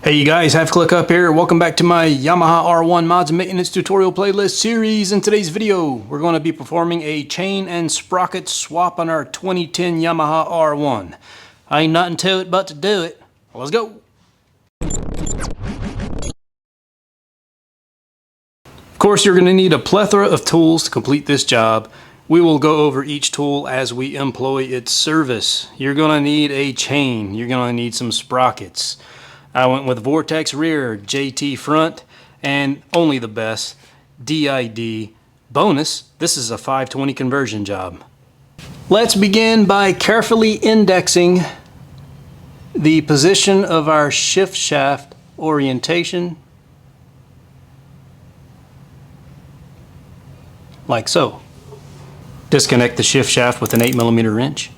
Hey you guys, Half Click Up here. Welcome back to my Yamaha R1 mods and maintenance tutorial playlist series. In today's video, we're going to be performing a chain and sprocket swap on our 2010 Yamaha R1. I ain't nothing to it but to do it. Let's go. Of course, you're going to need a plethora of tools to complete this job. We will go over each tool as we employ its service. You're going to need a chain. You're going to need some sprockets. I went with Vortex rear, JT front, and only the best, DID. Bonus, this is a 520 conversion job. Let's begin by carefully indexing the position of our shift shaft orientation, like so. Disconnect the shift shaft with an 8mm wrench.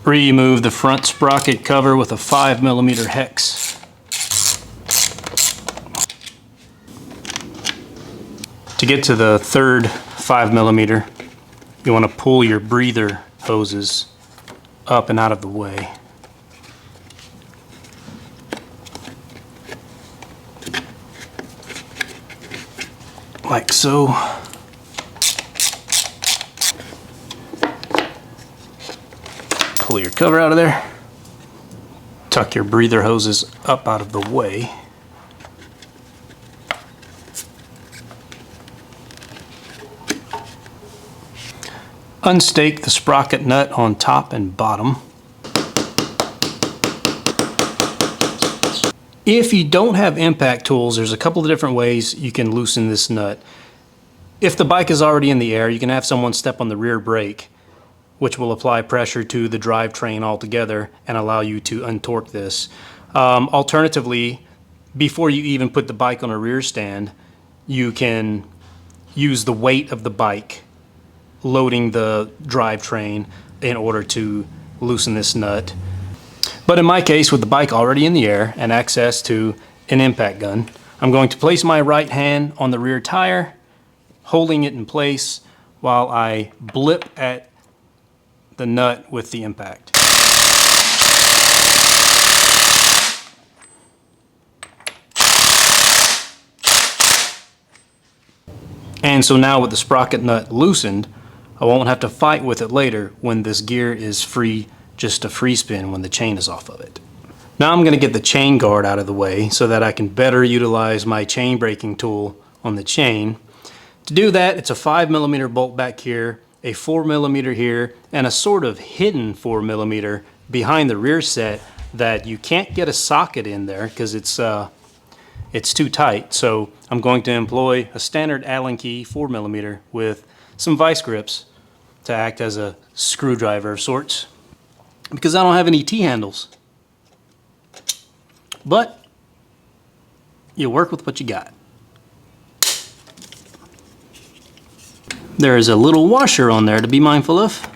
Remove the front sprocket cover with a 5mm hex. To get to the third 5mm, you want to pull your breather hoses up and out of the way. Like so. Pull your cover out of there. Tuck your breather hoses up out of the way. Unstake the sprocket nut on top and bottom. If you don't have impact tools, there's a couple of different ways you can loosen this nut. If the bike is already in the air, you can have someone step on the rear brake, which will apply pressure to the drivetrain altogether and allow you to untorque this. Alternatively, before you even put the bike on a rear stand, you can use the weight of the bike loading the drivetrain in order to loosen this nut. But in my case, with the bike already in the air and access to an impact gun, I'm going to place my right hand on the rear tire, holding it in place while I blip at the nut with the impact. And so now with the sprocket nut loosened, I won't have to fight with it later when this gear is free, just a free spin when the chain is off of it. Now I'm going to get the chain guard out of the way so that I can better utilize my chain braking tool on the chain. To do that, it's a 5mm bolt back here, a 4mm here, and a sort of hidden 4mm behind the rear set that you can't get a socket in there because it's too tight. So I'm going to employ a standard Allen key 4mm with some vice grips to act as a screwdriver of sorts, because I don't have any T-handles. But you work with what you got. There is a little washer on there to be mindful of.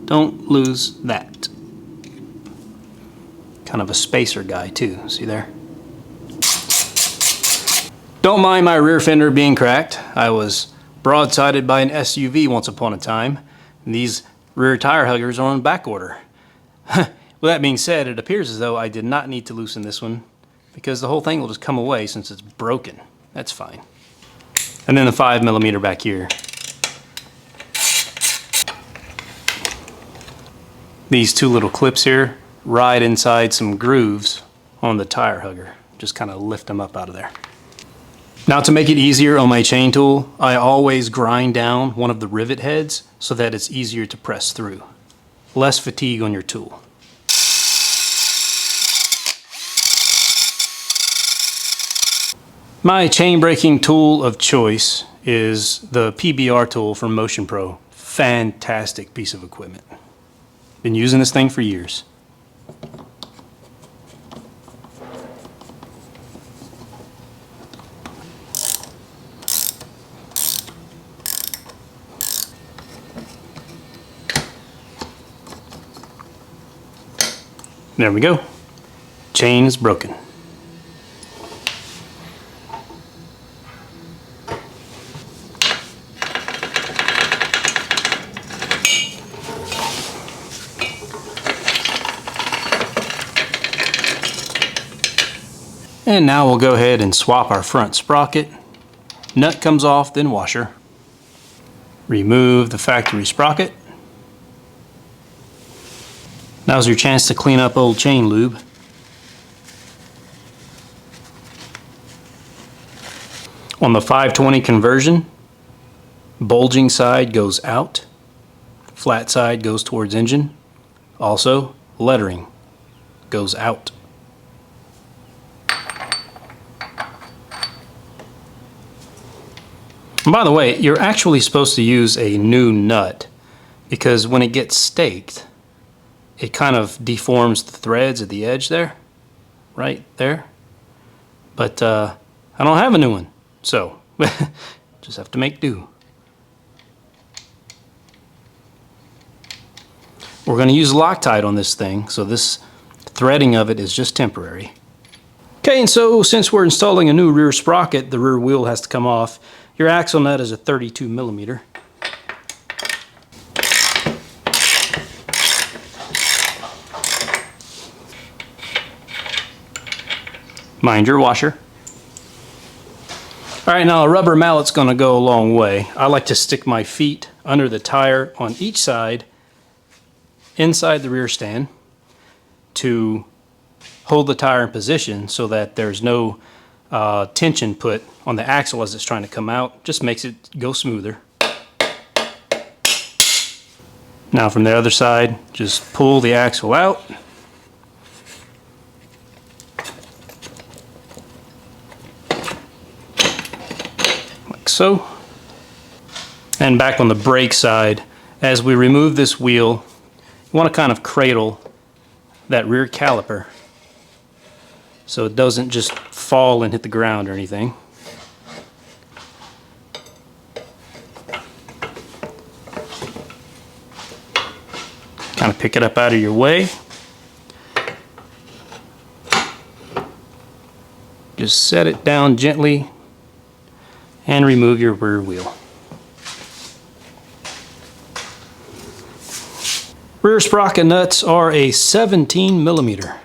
Don't lose that. Kind of a spacer guy too, see there? Don't mind my rear fender being cracked. I was broadsided by an SUV once upon a time, and these rear tire huggers are on back order. With that being said, it appears as though I did not need to loosen this one because the whole thing will just come away since it's broken. That's fine. And then the 5mm back here. These two little clips here ride inside some grooves on the tire hugger. Just kind of lift them up out of there. Now to make it easier on my chain tool, I always grind down one of the rivet heads so that it's easier to press through. Less fatigue on your tool. My chain braking tool of choice is the PBR tool from Motion Pro. Fantastic piece of equipment. Been using this thing for years. There we go. Chain is broken. And now we'll go ahead and swap our front sprocket. Nut comes off, then washer. Remove the factory sprocket. Now's your chance to clean up old chain lube. On the 520 conversion, bulging side goes out, flat side goes towards engine. Also, lettering goes out. And by the way, you're actually supposed to use a new nut because when it gets staked, it kind of deforms the threads at the edge there, right there. But I don't have a new one, so just have to make do. We're going to use Loctite on this thing, so this threading of it is just temporary. Okay, and so since we're installing a new rear sprocket, the rear wheel has to come off. Your axle nut is a 32 millimeter. Mind your washer. Alright, now a rubber mallet's going to go a long way. I like to stick my feet under the tire on each side, inside the rear stand, to hold the tire in position so that there's no tension put on the axle as it's trying to come out. Just makes it go smoother. Now from the other side, just pull the axle out. Like so. And back on the brake side, as we remove this wheel, you want to kind of cradle that rear caliper so it doesn't just fall and hit the ground or anything. Kind of pick it up out of your way. Just set it down gently and remove your rear wheel. Rear sprocket nuts are a 17 millimeter.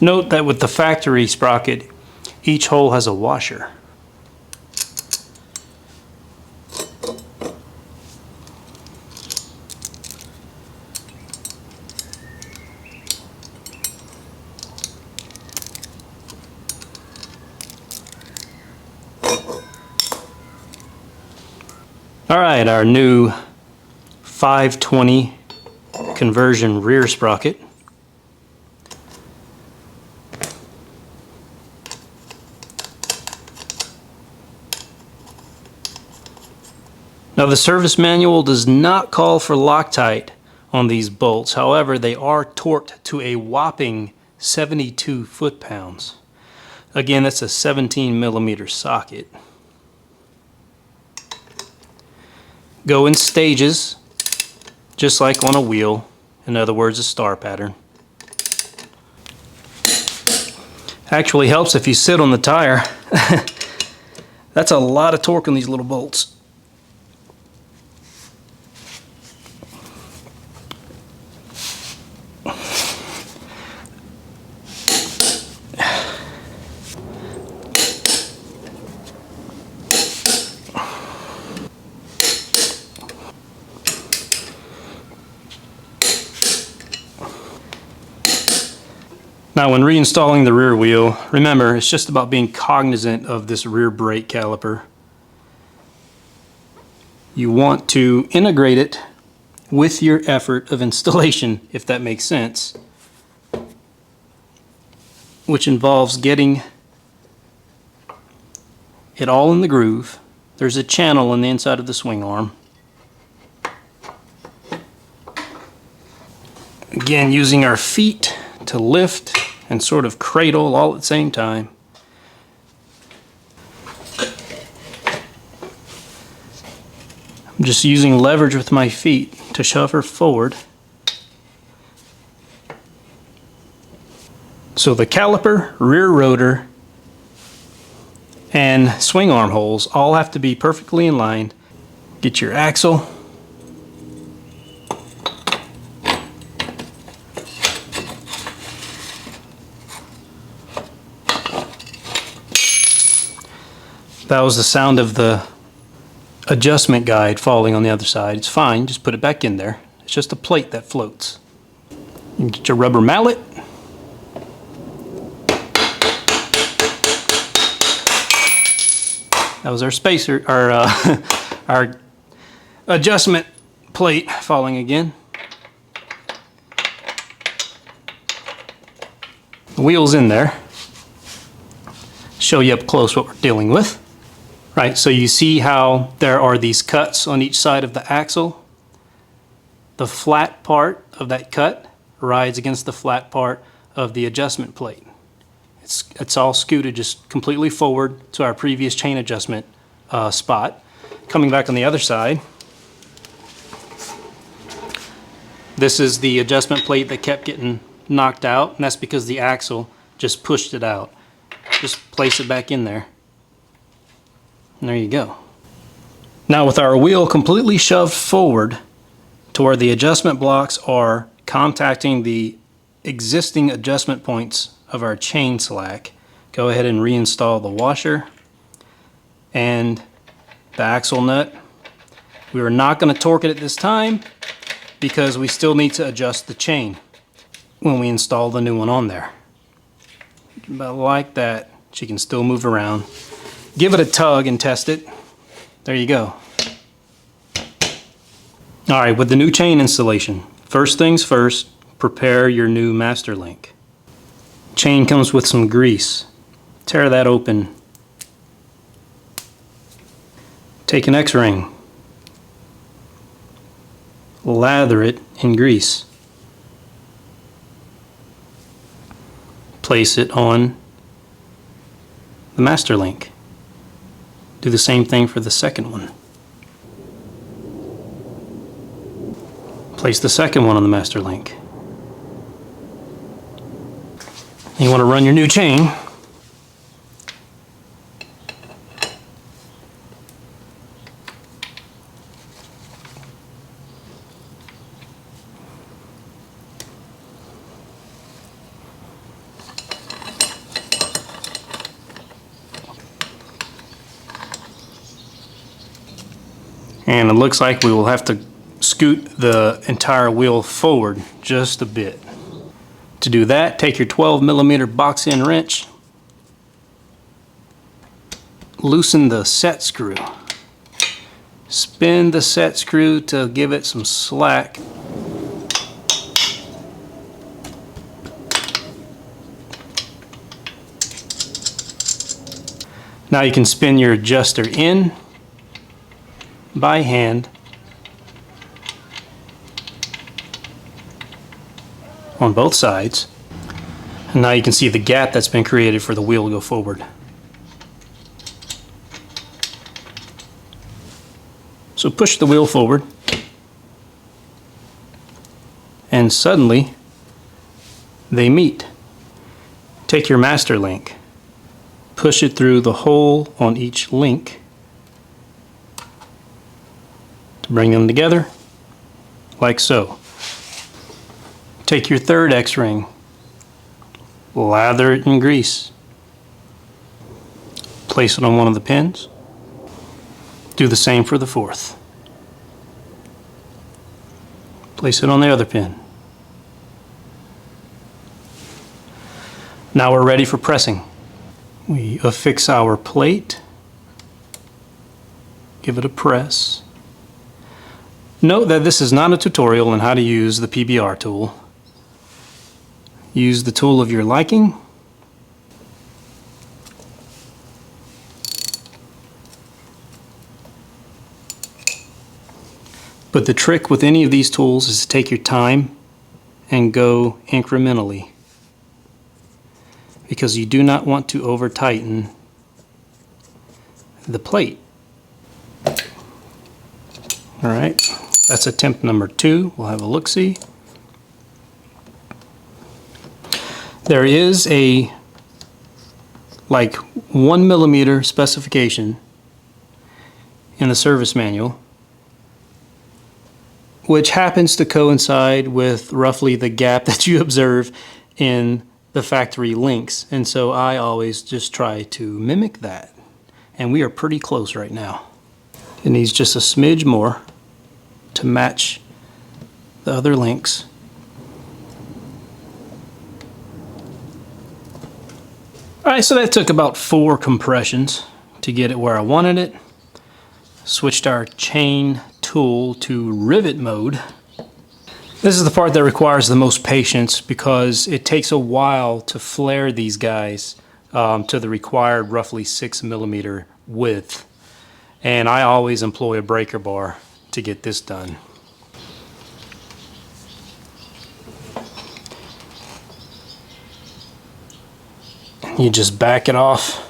Note that with the factory sprocket, each hole has a washer. Alright, our new 520 conversion rear sprocket. Now the service manual does not call for Loctite on these bolts. However, they are torqued to a whopping 72 foot-pounds. Again, that's a 17 millimeter socket. Go in stages, just like on a wheel. In other words, a star pattern. Actually helps if you sit on the tire. That's a lot of torque on these little bolts. Now when reinstalling the rear wheel, remember it's just about being cognizant of this rear brake caliper. You want to integrate it with your effort of installation, if that makes sense, which involves getting it all in the groove. There's a channel on the inside of the swing arm. Again, using our feet to lift and sort of cradle all at the same time. I'm just using leverage with my feet to shove her forward. So the caliper, rear rotor, and swing arm holes all have to be perfectly in line. Get your axle. That was the sound of the adjustment guide falling on the other side. It's fine, just put it back in there. It's just a plate that floats. You can get your rubber mallet. That was our spacer, our adjustment plate falling again. The wheel's in there. Show you up close what we're dealing with. Right, so you see how there are these cuts on each side of the axle. The flat part of that cut rides against the flat part of the adjustment plate. It's all scooted just completely forward to our previous chain adjustment spot. Coming back on the other side, this is the adjustment plate that kept getting knocked out, and that's because the axle just pushed it out. Just place it back in there. And there you go. Now with our wheel completely shoved forward to where the adjustment blocks are contacting the existing adjustment points of our chain slack, go ahead and reinstall the washer and the axle nut. We are not going to torque it at this time because we still need to adjust the chain when we install the new one on there. About like that. She can still move around. Give it a tug and test it. There you go. Alright, with the new chain installation, first things first, prepare your new master link. Chain comes with some grease. Tear that open. Take an X-ring. Lather it in grease. Place it on the master link. Do the same thing for the second one. Place the second one on the master link. You want to run your new chain. And it looks like we will have to scoot the entire wheel forward just a bit. To do that, take your 12mm box end wrench, loosen the set screw, spin the set screw to give it some slack. Now you can spin your adjuster in by hand on both sides, and now you can see the gap that's been created for the wheel to go forward. So push the wheel forward, and suddenly they meet. Take your master link, push it through the hole on each link to bring them together, like so. Take your third X-ring, lather it in grease, place it on one of the pins, do the same for the fourth. Place it on the other pin. Now we're ready for pressing. We affix our plate, give it a press. Note that this is not a tutorial on how to use the PBR tool. Use the tool of your liking. But the trick with any of these tools is to take your time and go incrementally, because you do not want to over tighten the plate. Alright, That's attempt number 2. We'll have a look-see. There is a like 1 millimeter specification in the service manual, which happens to coincide with roughly the gap that you observe in the factory links. And so I always just try to mimic that. And we are pretty close right now. It needs just a smidge more to match the other links. All right, so that took about 4 compressions to get it where I wanted it. Switched our chain tool to rivet mode. This is the part that requires the most patience because it takes a while to flare these guys to the required roughly 6 millimeter width. And I always employ a breaker bar to get this done. You just back it off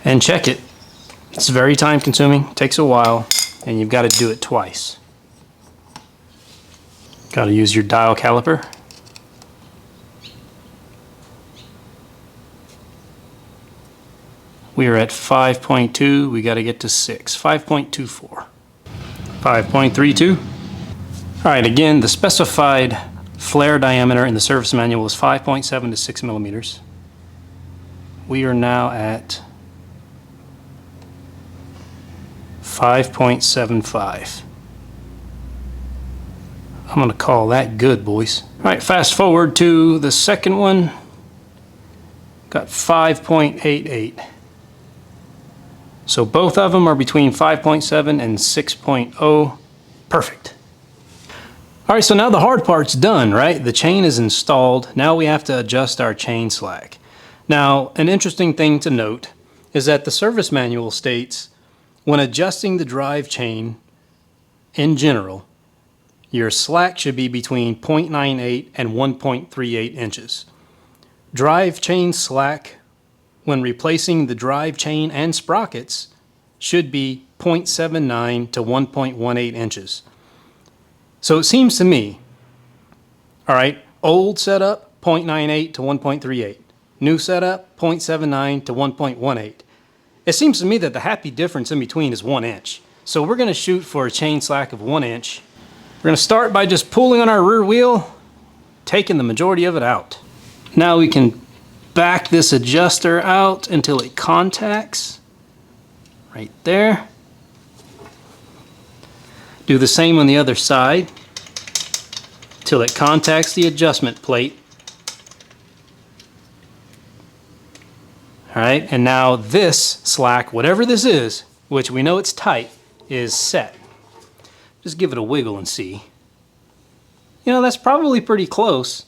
and check it. It's very time consuming, takes a while, and you've got to do it twice. Got to use your dial caliper. We are at 5.2, we got to get to 6, 5.24, 5.32. All right, again, the specified flare diameter in the service manual is 5.7 to 6 millimeters. We are now at 5.75. I'm going to call that good, boys. All right, fast forward to the second one. Got 5.88. So both of them are between 5.7 and 6.0. Perfect. All right, so now the hard part's done, right? The chain is installed. Now we have to adjust our chain slack. Now, an interesting thing to note is that the service manual states when adjusting the drive chain in general, your slack should be between 0.98 and 1.38 inches. Drive chain slack when replacing the drive chain and sprockets should be 0.79 to 1.18 inches. So it seems to me, all right, old setup 0.98 to 1.38, new setup 0.79 to 1.18. It seems to me that the happy difference in between is 1 inch. So we're going to shoot for a chain slack of 1 inch. We're going to start by just pulling on our rear wheel, taking the majority of it out. Now we can back this adjuster out until it contacts right there. Do the same on the other side till it contacts the adjustment plate. All right, and now this slack, whatever this is, which we know it's tight, is set. Just give it a wiggle and see. You know, that's probably pretty close.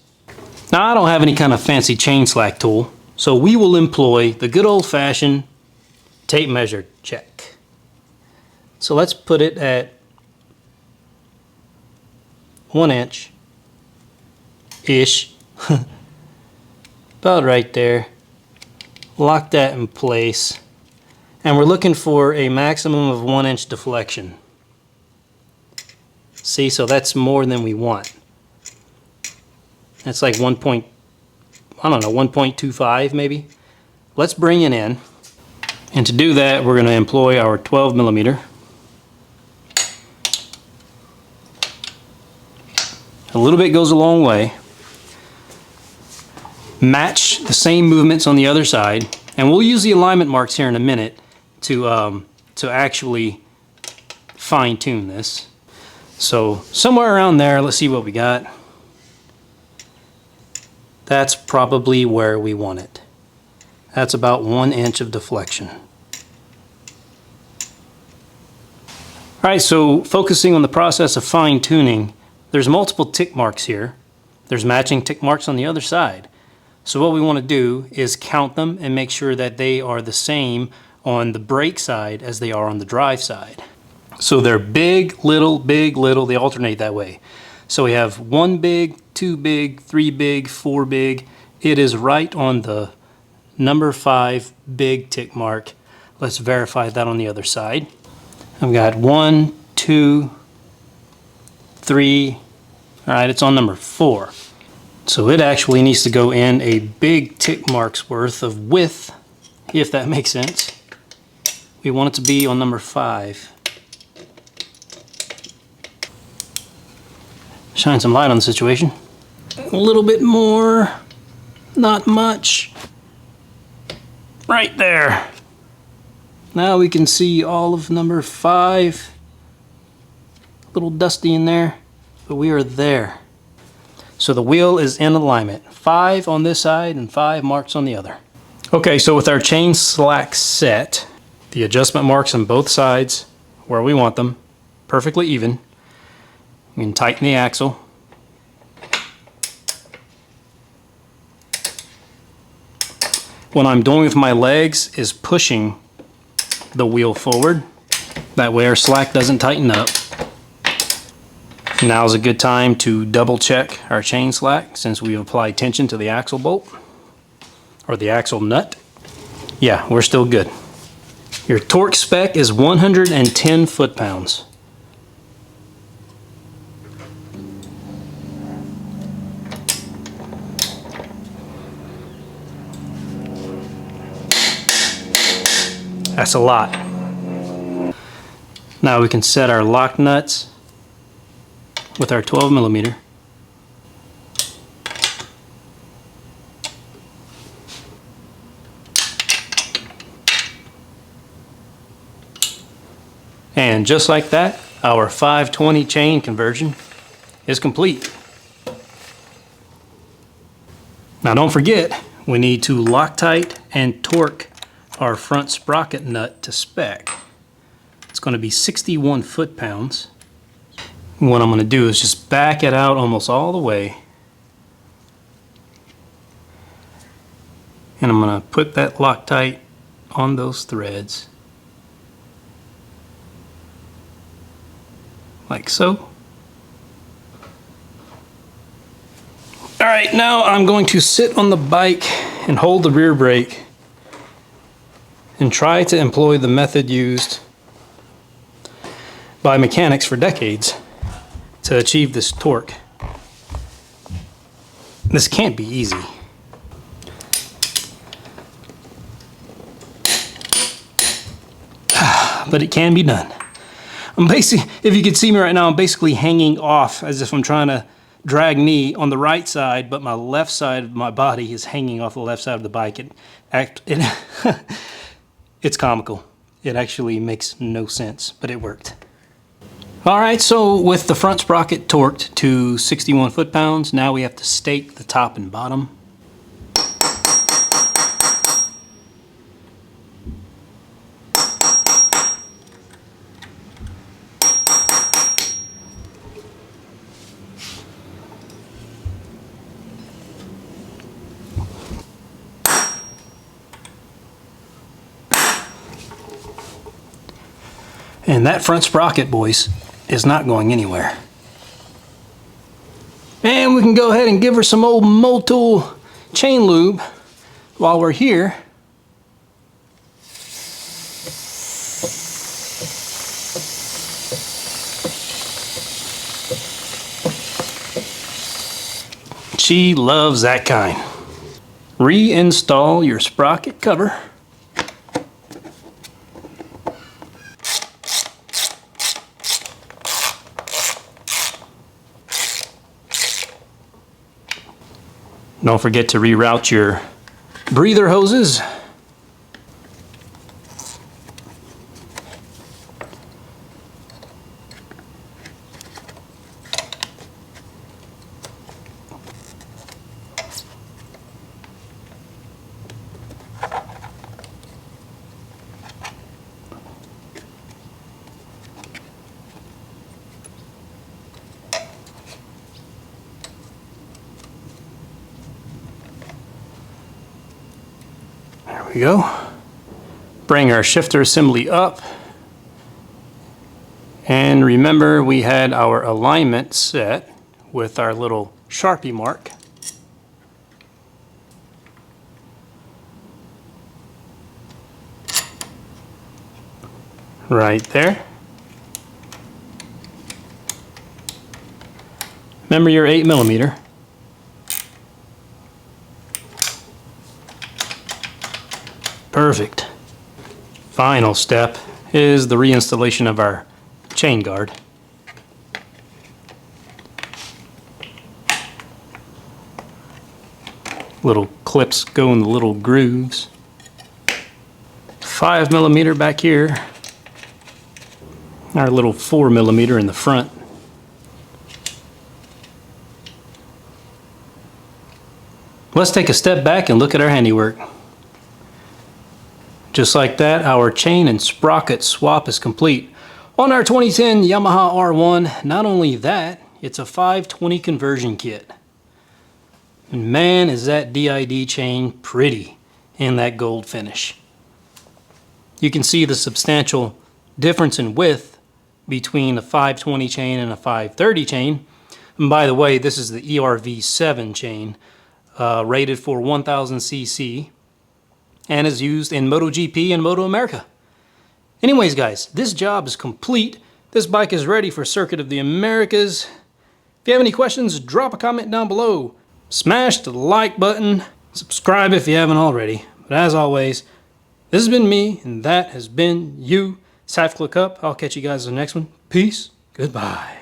Now I don't have any kind of fancy chain slack tool, so we will employ the good old-fashioned tape measure check. So let's put it at 1 inch-ish, about right there. Lock that in place, and we're looking for a maximum of 1 inch deflection. See, so that's more than we want. That's like 1.25 maybe. Let's bring it in, and to do that we're going to employ our 12 millimeter. A little bit goes a long way. Match the same movements on the other side, and we'll use the alignment marks here in a minute to actually fine-tune this. So somewhere around there, let's see what we got. That's probably where we want it. That's about 1 inch of deflection. All right, so focusing on the process of fine-tuning, there's multiple tick marks here. There's matching tick marks on the other side. So what we want to do is count them and make sure that they are the same on the brake side as they are on the drive side. So they're big, little, they alternate that way. So we have 1 big, 2 big, 3 big, 4 big. It is right on the number 5 big tick mark. Let's verify that on the other side. I've got 1, 2, 3. All right, it's on number 4. So it actually needs to go in a big tick mark's worth of width, if that makes sense. We want it to be on number 5. Shine some light on the situation. A little bit more, not much. Right there. Now we can see all of number 5. A little dusty in there, but we are there. So the wheel is in alignment. 5 on this side and 5 marks on the other. Okay, so with our chain slack set, the adjustment marks on both sides where we want them, perfectly even. We can tighten the axle. What I'm doing with my legs is pushing the wheel forward. That way our slack doesn't tighten up. Now is a good time to double check our chain slack since we've applied tension to the axle bolt or the axle nut. Yeah, we're still good. Your torque spec is 110 foot-pounds. That's a lot. Now we can set our lock nuts with our 12mm. And just like that, our 520 chain conversion is complete. Now don't forget, we need to Loctite and torque our front sprocket nut to spec. It's going to be 61 foot-pounds. What I'm going to do is just back it out almost all the way. And I'm going to put that Loctite on those threads. Like so. Alright, now I'm going to sit on the bike and hold the rear brake and try to employ the method used by mechanics for decades to achieve this torque. This can't be easy. But it can be done. I'm basically, if you could see me right now, I'm basically hanging off as if I'm trying to drag knee on the right side, but my left side of my body is hanging off the left side of the bike. It's comical. It actually makes no sense, but it worked. Alright, so with the front sprocket torqued to 61 foot-pounds, now we have to stake the top and bottom. And that front sprocket, boys, is not going anywhere. And we can go ahead and give her some old Motul chain lube while we're here. She loves that kind. Reinstall your sprocket cover. Don't forget to reroute your breather hoses. There we go. Bring our shifter assembly up. And remember, we had our alignment set with our little Sharpie mark. Right there. Remember your 8mm. Perfect. Final step is the reinstallation of our chain guard. Little clips go in the little grooves. 5mm back here. Our little 4mm in the front. Let's take a step back and look at our handiwork. Just like that, our chain and sprocket swap is complete on our 2010 Yamaha R1. Not only that, it's a 520 conversion kit. And man, is that DID chain pretty in that gold finish. You can see the substantial difference in width between a 520 chain and a 530 chain. And by the way, this is the ERV7 chain, rated for 1000 cc and is used in MotoGP and Moto America. Anyways guys, this job is complete. This bike is ready for Circuit of the Americas. If you have any questions, drop a comment down below. Smash the like button, subscribe if you haven't already. But as always, this has been me, and that has been you. It's Half Click Up. I'll catch you guys in the next one. Peace. Goodbye.